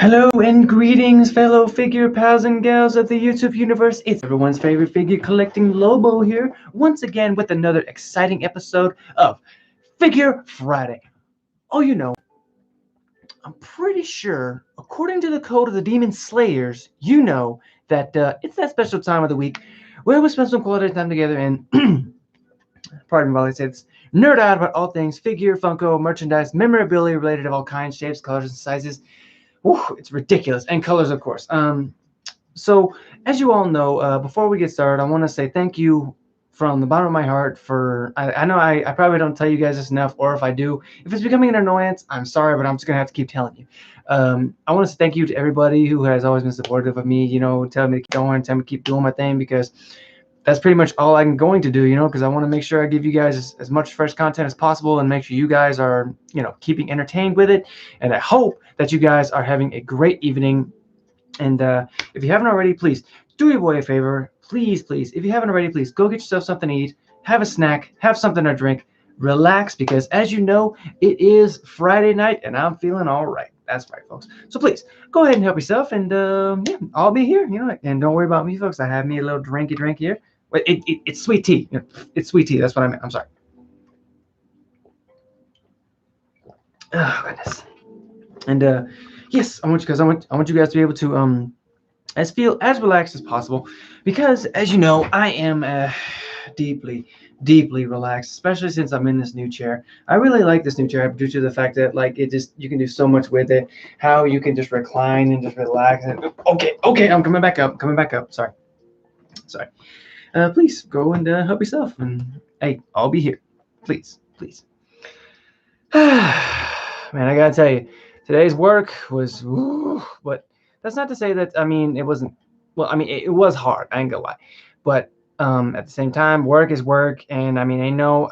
Hello and greetings, fellow figure pals and gals of the YouTube universe. It's everyone's favorite figure collecting Lobo here, once again with another exciting episode of Figure Friday. Oh, I'm pretty sure, according to the code of the Demon Slayers, that it's that special time of the week where we spend some quality time together and, pardon me while I say this, nerd out about all things figure, Funko, merchandise, memorabilia related of all kinds, shapes, colors, and sizes. Woo, it's ridiculous. And colors, of course. So, as you all know, before we get started, I want to say thank you from the bottom of my heart for. I know I probably don't tell you guys this enough, or if I do, if it's becoming an annoyance, I'm sorry, but I'm just going to have to keep telling you. I want to say thank you to everybody who has always been supportive of me, telling me to keep going, telling me to keep doing my thing, because that's pretty much all I'm going to do, because I want to make sure I give you guys as much fresh content as possible and make sure you guys are, keeping entertained with it. And I hope that you guys are having a great evening. And if you haven't already, please do your boy a favor. Please, please, if you haven't already, please go get yourself something to eat, have a snack, have something to drink, relax, because as you know, it is Friday night and I'm feeling all right. That's right, folks. So please go ahead and help yourself, and yeah, I'll be here, and don't worry about me, folks. I have me a little drinky drink here. It's sweet tea. It's sweet tea. That's what I meant. I'm sorry. Oh goodness. And yes, I want you guys to be able to feel as relaxed as possible, because as you know, I am deeply deeply relaxed, especially since I'm in this new chair. I really like this new chair due to the fact that you can do so much with it, how you can just recline and just relax. And okay, I'm coming back up, sorry. Please go and help yourself, and hey, I'll be here. Please. Man, I gotta tell you, today's work was, but that's not to say that, it wasn't, well, it was hard, I ain't gonna lie. But at the same time, work is work, and I know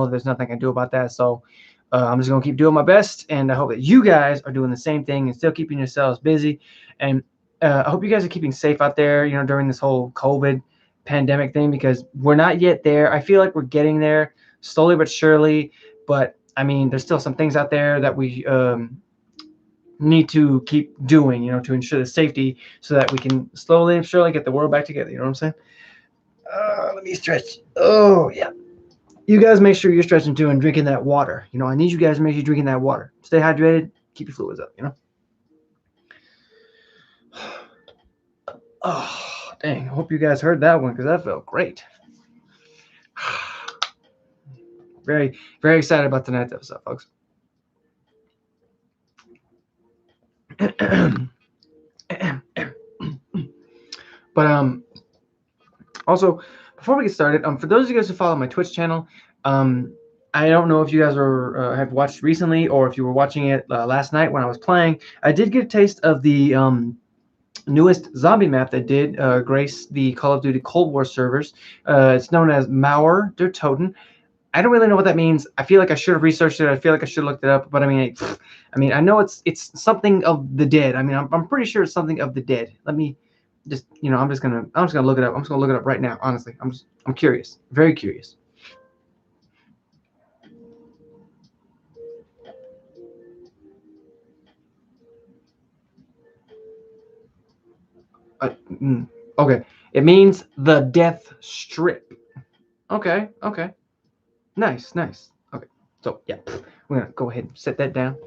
there's nothing I can do about that. So I'm just gonna keep doing my best, and I hope that you guys are doing the same thing and still keeping yourselves busy. And I hope you guys are keeping safe out there, during this whole COVID pandemic thing, because we're not yet there. I feel like we're getting there slowly but surely, but there's still some things out there that we need to keep doing, to ensure the safety, so that we can slowly and surely get the world back together. You know what I'm saying? Let me stretch. Oh, yeah. You guys make sure you're stretching too and drinking that water. I need you guys to make sure you're drinking that water. Stay hydrated. Keep your fluids up. Oh, dang. I hope you guys heard that one, because that felt great. Very, very excited about tonight's episode, folks. But also, before we get started, for those of you guys who follow my Twitch channel, I don't know if you guys have watched recently, or if you were watching it last night when I was playing. I did get a taste of the newest zombie map that did grace the Call of Duty Cold War servers. It's known as Mauer der Toten. I don't really know what that means. I feel like I should have researched it. I feel like I should have looked it up. But I know it's something of the dead. I'm pretty sure it's something of the dead. Let me just, I'm just gonna look it up. I'm just gonna look it up right now. Honestly, I'm curious, very curious. Okay, it means the Death Strip. Okay. Nice. Okay, so yeah, we're gonna go ahead and set that down.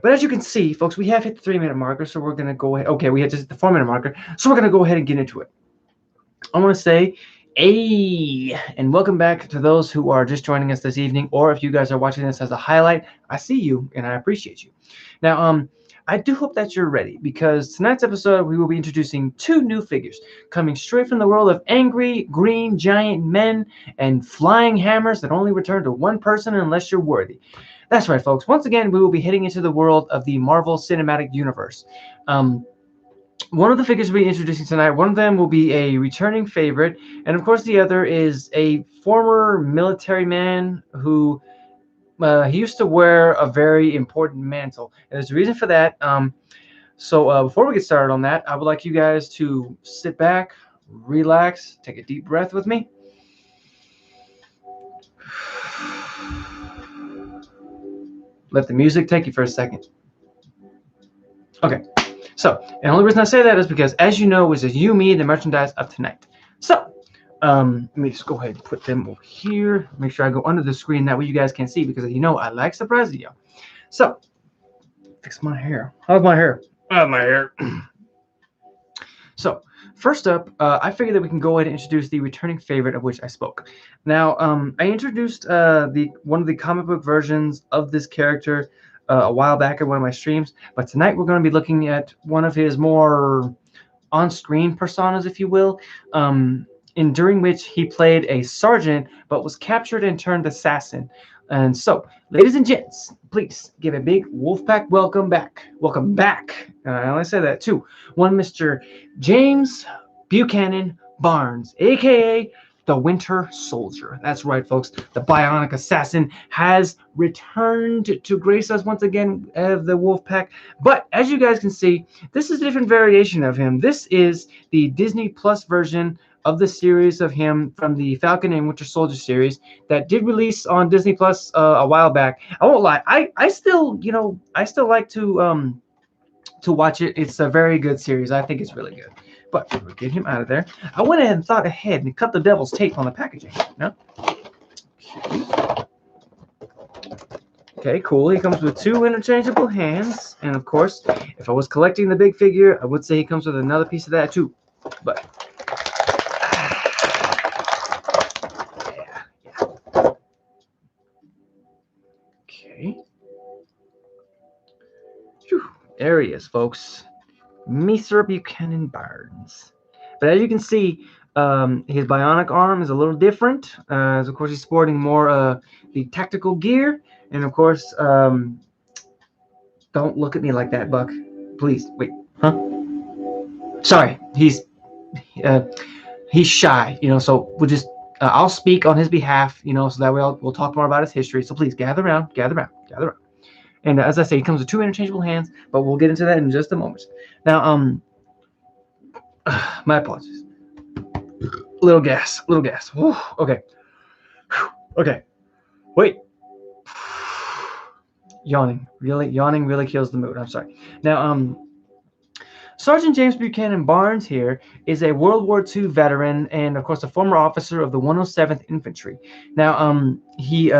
But as you can see, folks, we have hit the 3-minute marker, so we're gonna go ahead. Okay, we had just hit the 4-minute marker, so we're gonna go ahead and get into it. I want to say, hey, and welcome back to those who are just joining us this evening, or if you guys are watching this as a highlight, I see you and I appreciate you. Now, I do hope that you're ready, because tonight's episode we will be introducing 2 new figures coming straight from the world of angry green giant men and flying hammers that only return to one person unless you're worthy. That's right, folks. Once again, we will be heading into the world of the Marvel Cinematic Universe. One of the figures we'll be introducing tonight, one of them will be a returning favorite, and of course the other is a former military man who he used to wear a very important mantle. And there's a reason for that. So before we get started on that, I would like you guys to sit back, relax, take a deep breath with me. Let the music take you for a second. Okay. So, and the only reason I say that is because, as you know, is you, me, the merchandise of tonight. So, let me just go ahead and put them over here. Make sure I go under the screen. That way you guys can see, because you know I like surprising you. So, fix my hair. How's my hair? My hair. So, first up, I figured that we can go ahead and introduce the returning favorite of which I spoke. Now, I introduced one of the comic book versions of this character a while back in one of my streams, but tonight we're going to be looking at one of his more on-screen personas, if you will, in during which he played a sergeant but was captured and turned assassin. And so, ladies and gents, please give a big Wolfpack welcome back. Welcome back. I only say that too. One Mr. James Buchanan Barnes, aka the Winter Soldier. That's right, folks. The Bionic Assassin has returned to grace us once again of the Wolfpack. But as you guys can see, this is a different variation of him. This is the Disney Plus version of the series of him from the Falcon and Winter Soldier series that did release on Disney Plus a while back. I won't lie, I still like to watch it. It's a very good series. I think it's really good. But we'll get him out of there. I went ahead and thought ahead and cut the devil's tape on the packaging. No? Okay, cool. He comes with 2 interchangeable hands, and of course, if I was collecting the big figure, I would say he comes with another piece of that too. But okay. Whew. There he is, folks. Mr. Buchanan Barnes. But as you can see, his bionic arm is a little different. As of course, he's sporting more the tactical gear. And of course, don't look at me like that, Buck. Please, wait. Huh? Sorry, he's shy, so we'll just I'll speak on his behalf, so that way we'll talk more about his history. So please gather around. And as I say, he comes with 2 interchangeable hands, but we'll get into that in just a moment. Now, my apologies. Little gas. Whew, okay. Okay. Wait. Yawning really kills the mood. I'm sorry. Now, Sergeant James Buchanan Barnes here is a World War II veteran and, of course, a former officer of the 107th Infantry. Now, he's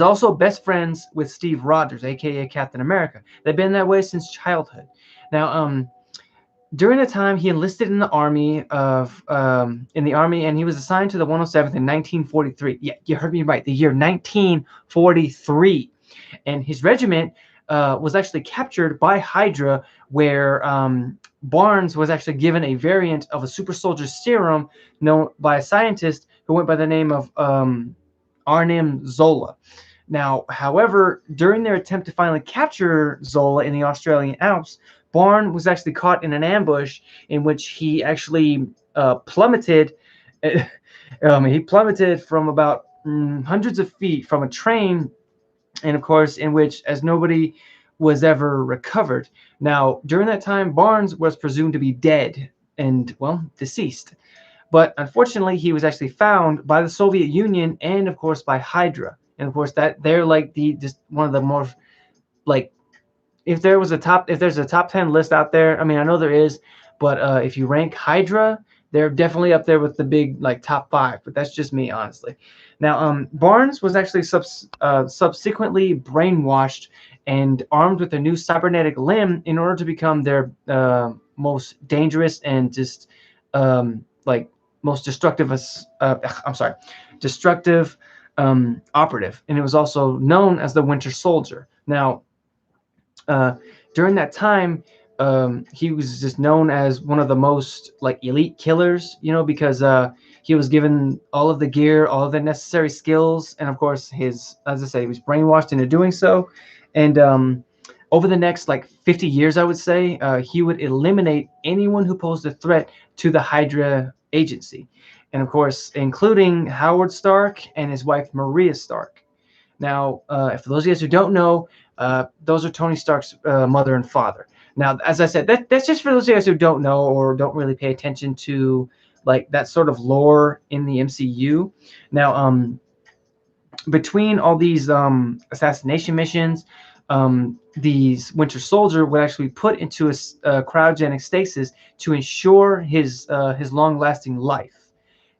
also best friends with Steve Rogers, aka Captain America. They've been that way since childhood. Now, during the time he enlisted in the army, and he was assigned to the 107th in 1943. Yeah, you heard me right. The year 1943, and his regiment was actually captured by Hydra, where Barnes was actually given a variant of a super soldier serum known by a scientist who went by the name of Arnim Zola. Now, however, during their attempt to finally capture Zola in the Australian Alps, Barnes was actually caught in an ambush in which he actually plummeted. He plummeted from about hundreds of feet from a train, and of course, in which as nobody was ever recovered. Now, during that time, Barnes was presumed to be dead and, well, deceased. But unfortunately, he was actually found by the Soviet Union and, of course, by Hydra. And of course, that they're like just one of the more, like, if there's a top 10 list out there, I mean, I know there is, but if you rank Hydra, they're definitely up there with the big, like, top 5. But that's just me, honestly. Now, Barnes was actually subsequently brainwashed and armed with a new cybernetic limb in order to become their most dangerous and just most destructive operative, and it was also known as the Winter Soldier. Now, during that time, he was just known as one of the most elite killers, because he was given all of the gear, all of the necessary skills, and of course as I say, he was brainwashed into doing so. And over the next 50 years, I would say, he would eliminate anyone who posed a threat to the Hydra agency, and of course, including Howard Stark and his wife Maria Stark. Now, for those of you guys who don't know, those are Tony Stark's mother and father. Now, as I said, that's just for those of you guys who don't know or don't really pay attention to that sort of lore in the MCU. Now, between all these assassination missions, these Winter Soldier would actually put into a cryogenic stasis to ensure his long-lasting life.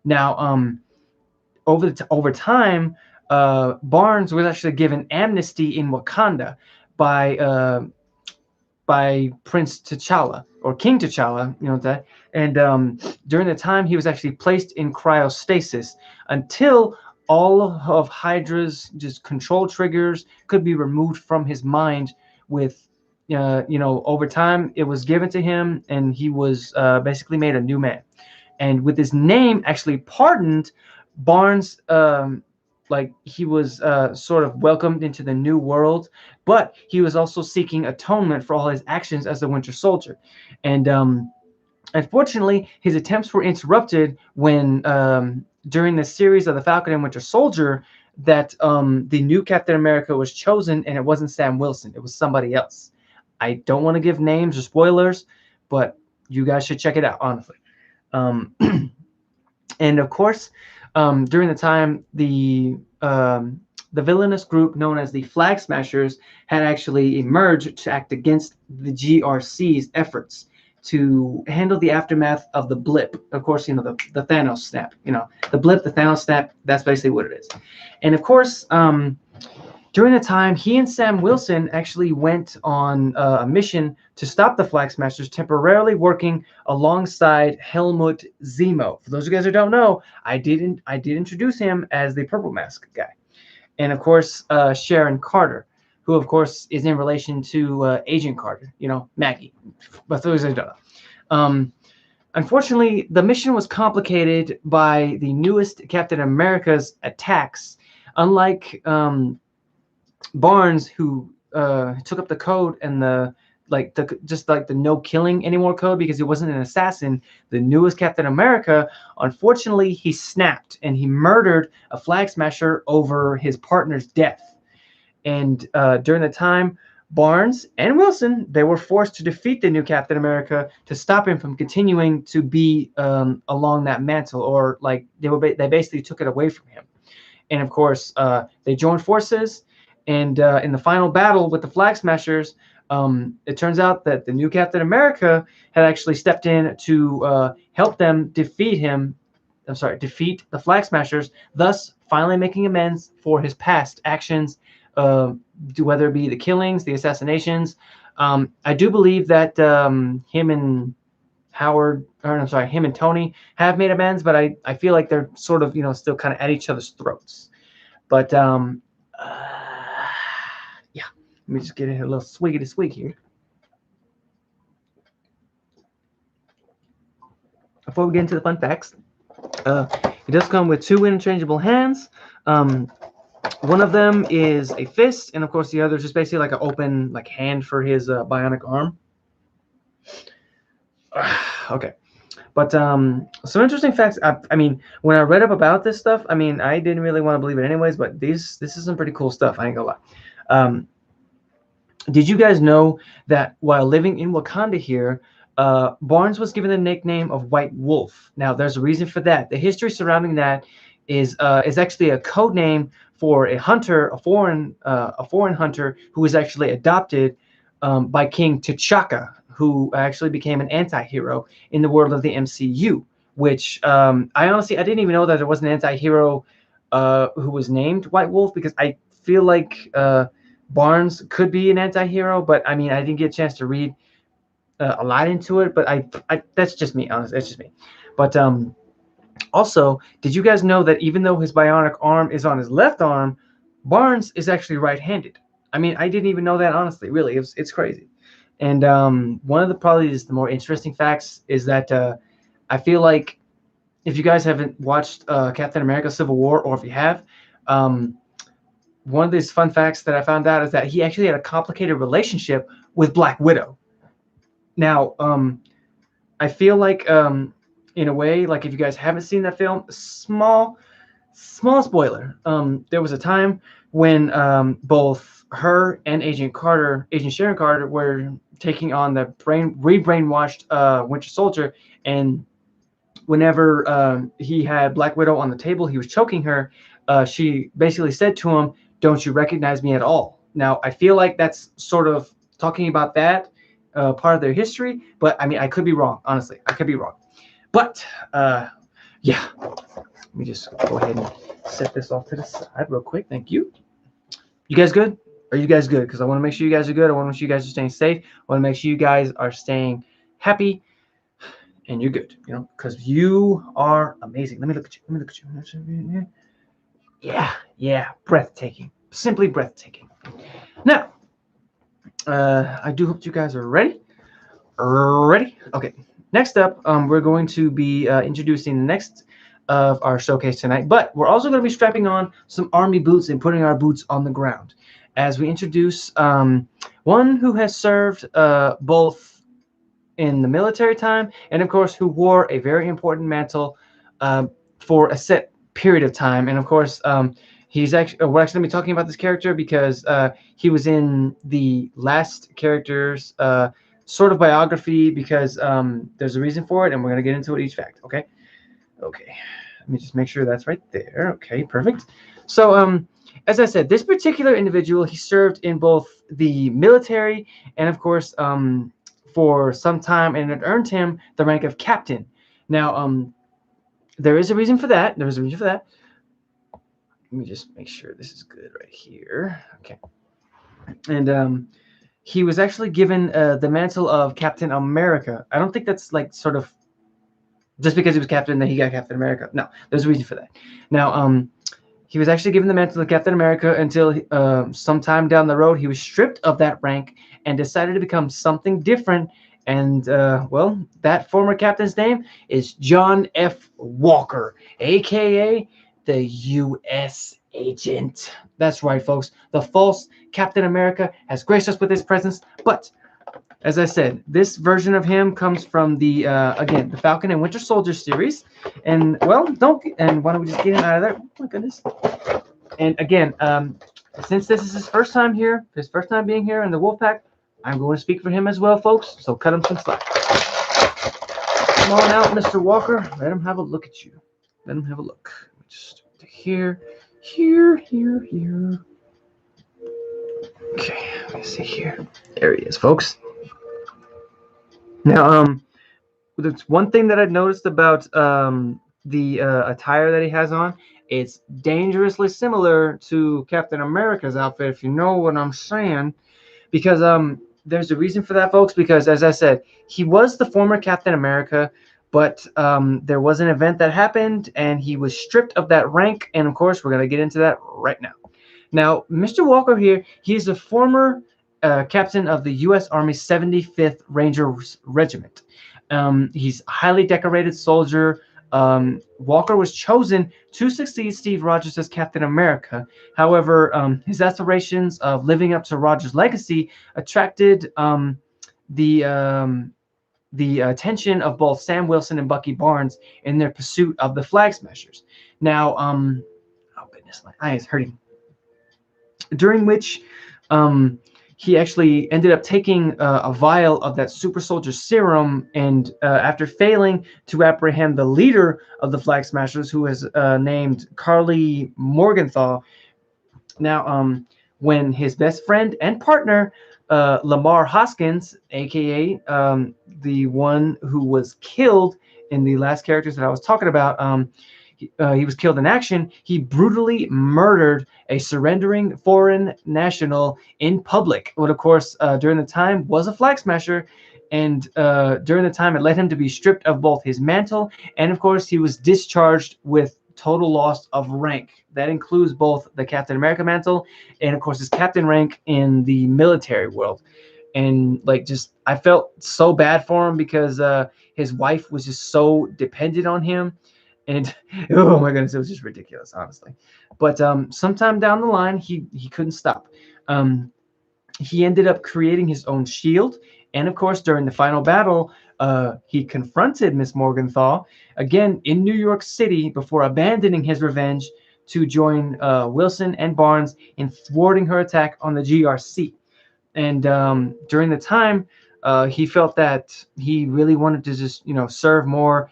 Now, over time, Barnes was actually given amnesty in Wakanda by Prince T'Challa or King T'Challa, you know that. And during the time, he was actually placed in cryostasis until all of Hydra's just control triggers could be removed from his mind. With over time, it was given to him, and he was basically made a new man. And with his name actually pardoned, Barnes, like he was sort of welcomed into the new world, but he was also seeking atonement for all his actions as the Winter Soldier. And unfortunately, his attempts were interrupted when during the series of the Falcon and Winter Soldier that the new Captain America was chosen, and it wasn't Sam Wilson, it was somebody else. I don't want to give names or spoilers, but you guys should check it out, honestly. Um, and of course, during the time, the villainous group known as the Flag Smashers had actually emerged to act against the GRC's efforts to handle the aftermath of the blip. Of course, the Thanos snap. The blip, the Thanos snap. That's basically what it is. And of course, during the time, he and Sam Wilson actually went on a mission to stop the Flag Smashers, temporarily working alongside Helmut Zemo. For those of you guys who don't know, I did introduce him as the Purple Mask guy. And of course, Sharon Carter, who of course is in relation to Agent Carter, Maggie. But those who don't know. Unfortunately, the mission was complicated by the newest Captain America's attacks. Unlike Barnes, who took up the code and the no killing anymore code because he wasn't an assassin, the newest Captain America, unfortunately, he snapped and he murdered a Flag Smasher over his partner's death. And during the time, Barnes and Wilson, they were forced to defeat the new Captain America to stop him from continuing to be along that mantle, or like they basically took it away from him. And of course, they joined forces. And in the final battle with the Flag Smashers, it turns out that the new Captain America had actually stepped in to help them defeat the Flag Smashers, thus finally making amends for his past actions, whether it be the killings, the assassinations. I do believe that him and Tony have made amends, but I feel like they're sort of still kind of at each other's throats. But yeah, let me just get a little swiggity swig here. Before we get into the fun facts, it does come with 2 interchangeable hands. One of them is a fist, and of course the other is just basically like an open hand for his bionic arm. Okay. But some interesting facts. I mean, when I read up about this stuff, I mean, I didn't really want to believe it anyways, but this is some pretty cool stuff. I ain't gonna lie. Did you guys know that while living in Wakanda here, Barnes was given the nickname of White Wolf? Now, there's a reason for that. The history surrounding that is actually a code name for a hunter, a foreign hunter who was actually adopted by King T'Chaka, who actually became an anti-hero in the world of the MCU, which I didn't even know that there was an anti-hero who was named White Wolf, because I feel like Barnes could be an anti-hero, but I mean, I didn't get a chance to read a lot into it, but I that's just me, honestly, that's just me. But also, did you guys know that even though his bionic arm is on his left arm, Barnes is actually right-handed? I mean, I didn't even know that, honestly, really, it's crazy. And one of the more interesting facts is that I feel like if you guys haven't watched Captain America Civil War, or if you have, one of these fun facts that I found out is that he actually had a complicated relationship with Black Widow. Now, I feel like, in a way, like if you guys haven't seen that film, small spoiler, there was a time when both her and Agent Sharon Carter, were taking on the re-brainwashed Winter Soldier, and whenever he had Black Widow on the table, he was choking her. She basically said to him, "Don't you recognize me at all?" Now, I feel like that's sort of talking about that part of their history, but I mean, I could be wrong. Honestly, I could be wrong. But yeah, let me just go ahead and set this off to the side real quick. Thank you. You guys good? Are you guys good? Because I want to make sure you guys are good. I want to make sure you guys are staying safe. I want to make sure you guys are staying happy and you're good. You know, because you are amazing. Let me look at you. Let me look at you. Yeah, breathtaking. Simply breathtaking. Now, I do hope you guys are ready. Ready? Okay. Next up, we're going to be introducing the next of our showcase tonight, but we're also going to be strapping on some army boots and putting our boots on the ground as we introduce one who has served both in the military time and, of course, who wore a very important mantle for a set period of time. And, of course, we're actually going to be talking about this character because he was in the last character's sort of biography because there's a reason for it, and we're going to get into it each fact. Okay. Let me just make sure that's right there. Okay, perfect. So as I said, this particular individual, he served in both the military and, of course, for some time, and it earned him the rank of captain. Now, there is a reason for that. Let me just make sure this is good right here. Okay. And he was actually given the mantle of Captain America. I don't think that's like sort of just because he was captain that he got Captain America. No, there's a reason for that. Now, he was actually given the mantle of Captain America until sometime down the road he was stripped of that rank and decided to become something different. And well, that former captain's name is John F. Walker, aka the U.S. Agent. That's right, folks. The false Captain America has graced us with his presence, but as I said, this version of him comes from the again, the Falcon and Winter Soldier series. And well, why don't we just get him out of there? Oh my goodness. And again, since this is his first time here, his first time being here in the Wolfpack, I'm going to speak for him as well, folks. So cut him some slack. Come on out, Mr. Walker. Let him have a look at you. Let him have a look. Just here. Okay, let me see here. There he is, folks. Now, there's one thing that I've noticed about the attire that he has on. It's dangerously similar to Captain America's outfit, if you know what I'm saying. Because there's a reason for that, folks. Because as I said, he was the former Captain America, but there was an event that happened, and he was stripped of that rank. And of course, we're gonna get into that right now. Now, Mr. Walker here, he's a former captain of the U.S. Army 75th Rangers Regiment. He's a highly decorated soldier. Walker was chosen to succeed Steve Rogers as Captain America. However, his aspirations of living up to Rogers' legacy attracted the attention of both Sam Wilson and Bucky Barnes in their pursuit of the Flag Smashers. Now, oh goodness, my eye is hurting. During which he actually ended up taking a vial of that super soldier serum, and after failing to apprehend the leader of the Flag Smashers, who is named Karli Morgenthau. Now, when his best friend and partner, Lamar Hoskins, aka the one who was killed in the last characters that I was talking about, he was killed in action. He brutally murdered a surrendering foreign national in public. What, of course, during the time was a Flag Smasher, and during the time it led him to be stripped of both his mantle, and of course he was discharged with total loss of rank. That includes both the Captain America mantle and, of course, his captain rank in the military world. And like, just I felt so bad for him because his wife was just so dependent on him. And oh my goodness, it was just ridiculous, honestly. But sometime down the line, he couldn't stop. He ended up creating his own shield. And of course, during the final battle, he confronted Miss Morgenthau again in New York City before abandoning his revenge to join Wilson and Barnes in thwarting her attack on the GRC. And during the time, he felt that he really wanted to just, serve more,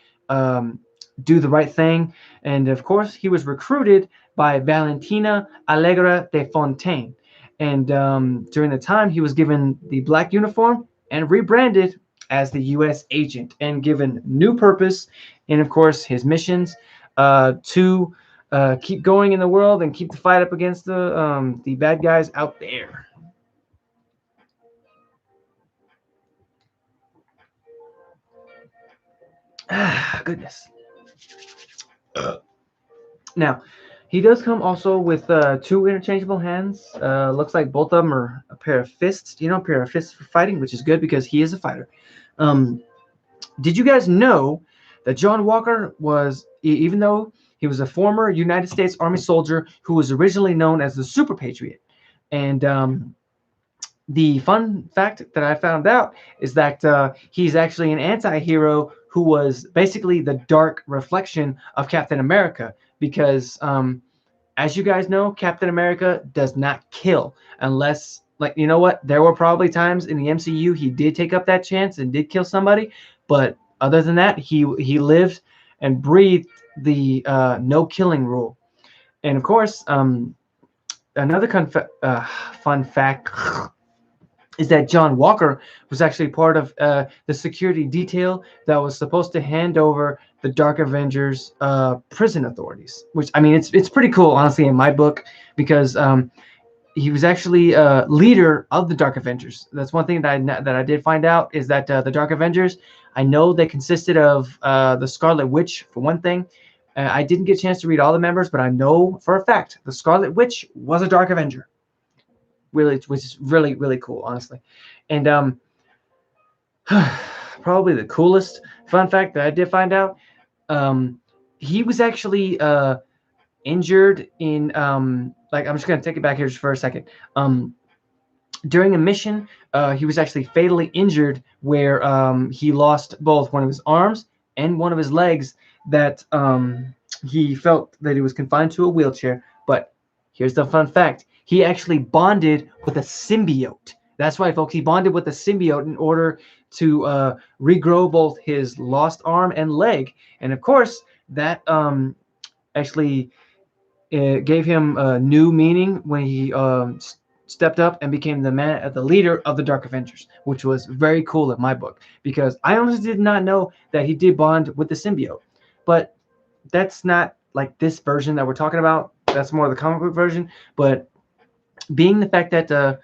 do the right thing. And of course, he was recruited by Valentina Allegra de Fontaine. And during the time, he was given the black uniform and rebranded as the U.S. agent and given new purpose, and of course his missions to keep going in the world and keep the fight up against the bad guys out there. Ah, goodness. Now, he does come also with two interchangeable hands. Looks like both of them are a pair of fists. A pair of fists for fighting, which is good because he is a fighter. Um, did you guys know that John Walker was, even though he was a former United States Army soldier who was originally known as the Super Patriot, and the fun fact that I found out is that he's actually an anti-hero who was basically the dark reflection of Captain America because as you guys know, Captain America does not kill unless, like, you know what? There were probably times in the MCU he did take up that chance and did kill somebody, but other than that, he lived and breathed the no killing rule. And of course, another fun fact is that John Walker was actually part of the security detail that was supposed to hand over the Dark Avengers prison authorities. Which, I mean, it's pretty cool, honestly, in my book, because he was actually leader of the Dark Avengers. That's one thing that I did find out is that the Dark Avengers, I know they consisted of the Scarlet Witch for one thing. I didn't get a chance to read all the members, but I know for a fact the Scarlet Witch was a Dark Avenger. Really, which is really, really cool, honestly. And probably the coolest fun fact that I did find out, he was actually injured in like, I'm just gonna take it back here just for a second. During a mission, he was actually fatally injured where he lost both one of his arms and one of his legs. That he felt that he was confined to a wheelchair. But here's the fun fact: he actually bonded with a symbiote. That's right, folks. He bonded with a symbiote in order to regrow both his lost arm and leg. And of course, that actually gave him a new meaning when he stepped up and became the leader of the Dark Avengers, which was very cool in my book because I honestly did not know that he did bond with the symbiote. But that's not like this version that we're talking about. That's more the comic book version. But being the fact that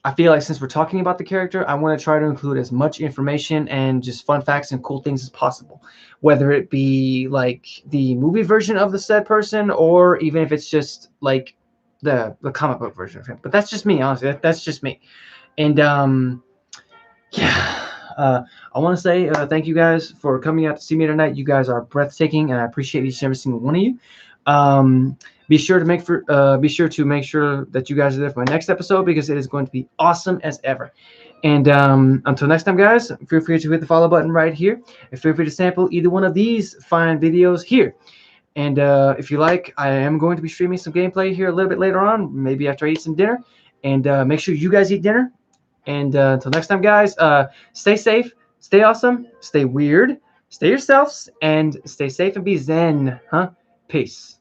I feel like since we're talking about the character, I want to try to include as much information and just fun facts and cool things as possible, whether it be like the movie version of the said person or even if it's just like the comic book version of him. But that's just me, honestly. That's just me. And yeah, I want to say thank you guys for coming out to see me tonight. You guys are breathtaking, and I appreciate each and every single one of you. Be sure to make sure that you guys are there for my next episode because it is going to be awesome as ever. And until next time, guys, feel free to hit the follow button right here, and feel free to sample either one of these fine videos here. And if you like, I am going to be streaming some gameplay here a little bit later on, maybe after I eat some dinner. And make sure you guys eat dinner. And until next time, guys, stay safe, stay awesome, stay weird, stay yourselves, and stay safe and be zen. Peace.